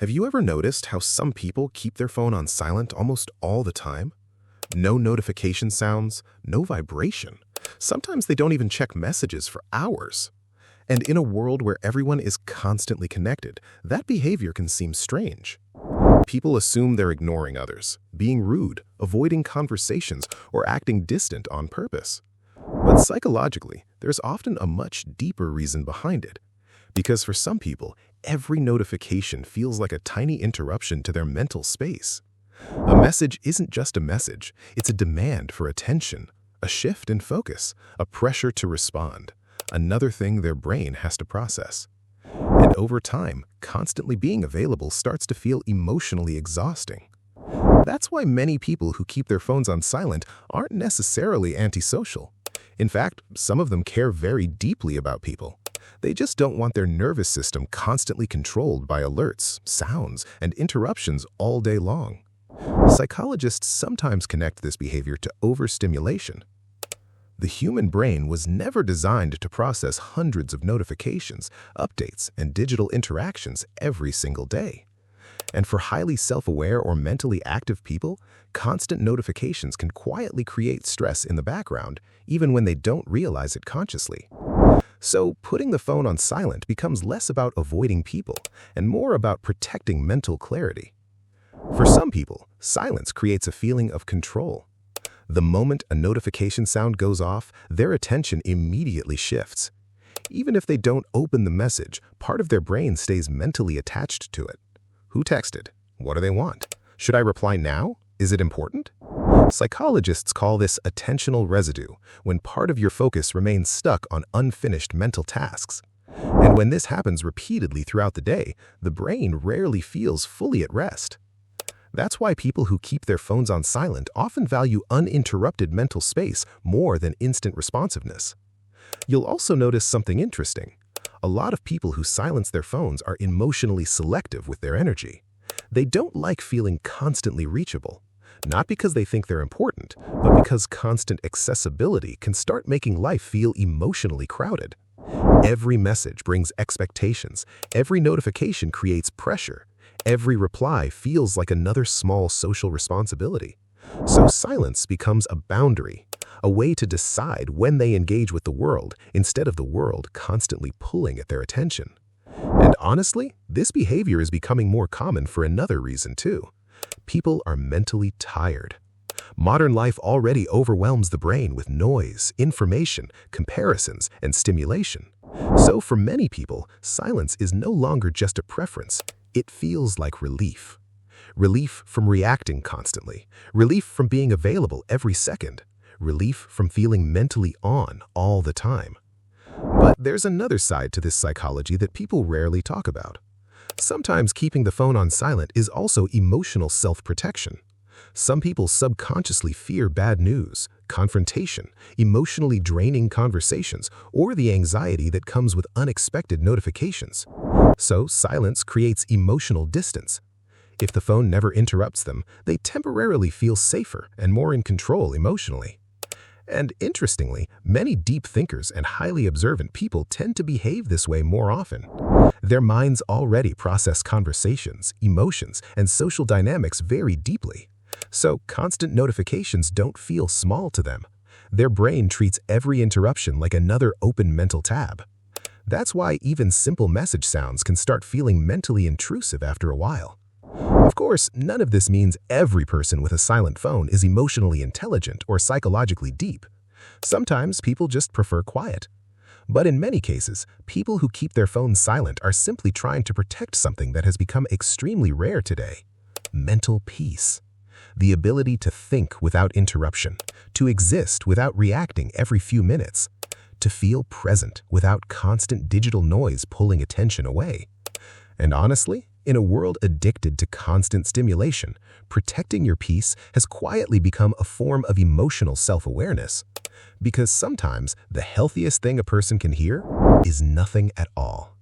Have you ever noticed how some people keep their phone on silent almost all the time? No notification sounds, no vibration. Sometimes they don't even check messages for hours. And in a world where everyone is constantly connected, that behavior can seem strange. People assume they're ignoring others, being rude, avoiding conversations, or acting distant on purpose. But psychologically, there's often a much deeper reason behind it. Because for some people, every notification feels like a tiny interruption to their mental space. A message isn't just a message, it's a demand for attention, a shift in focus, a pressure to respond, another thing their brain has to process. And over time, constantly being available starts to feel emotionally exhausting. That's why many people who keep their phones on silent aren't necessarily antisocial. In fact, some of them care very deeply about people. They just don't want their nervous system constantly controlled by alerts, sounds, and interruptions all day long. Psychologists sometimes connect this behavior to overstimulation. The human brain was never designed to process hundreds of notifications, updates, and digital interactions every single day. And for highly self-aware or mentally active people, constant notifications can quietly create stress in the background, even when they don't realize it consciously. So, putting the phone on silent becomes less about avoiding people and more about protecting mental clarity. For some people, silence creates a feeling of control. The moment a notification sound goes off, their attention immediately shifts. Even if they don't open the message, part of their brain stays mentally attached to it. Who texted? What do they want? Should I reply now? Is it important? Psychologists call this attentional residue, when part of your focus remains stuck on unfinished mental tasks. And when this happens repeatedly throughout the day, the brain rarely feels fully at rest. That's why people who keep their phones on silent often value uninterrupted mental space more than instant responsiveness. You'll also notice something interesting. A lot of people who silence their phones are emotionally selective with their energy. They don't like feeling constantly reachable. Not because they think they're important, but because constant accessibility can start making life feel emotionally crowded. Every message brings expectations. Every notification creates pressure. Every reply feels like another small social responsibility. So silence becomes a boundary, a way to decide when they engage with the world instead of the world constantly pulling at their attention. And honestly, this behavior is becoming more common for another reason too. People are mentally tired. Modern life already overwhelms the brain with noise, information, comparisons, and stimulation. So for many people, silence is no longer just a preference. It feels like relief. Relief from reacting constantly. Relief from being available every second. Relief from feeling mentally on all the time. But there's another side to this psychology that people rarely talk about. Sometimes keeping the phone on silent is also emotional self-protection. Some people subconsciously fear bad news, confrontation, emotionally draining conversations, or the anxiety that comes with unexpected notifications. So silence creates emotional distance. If the phone never interrupts them, they temporarily feel safer and more in control emotionally. And interestingly, many deep thinkers and highly observant people tend to behave this way more often. Their minds already process conversations, emotions, and social dynamics very deeply. So constant notifications don't feel small to them. Their brain treats every interruption like another open mental tab. That's why even simple message sounds can start feeling mentally intrusive after a while. Of course, none of this means every person with a silent phone is emotionally intelligent or psychologically deep. Sometimes people just prefer quiet. But in many cases, people who keep their phones silent are simply trying to protect something that has become extremely rare today: mental peace. The ability to think without interruption, to exist without reacting every few minutes, to feel present without constant digital noise pulling attention away. And honestly, in a world addicted to constant stimulation, protecting your peace has quietly become a form of emotional self-awareness. Because sometimes the healthiest thing a person can hear is nothing at all.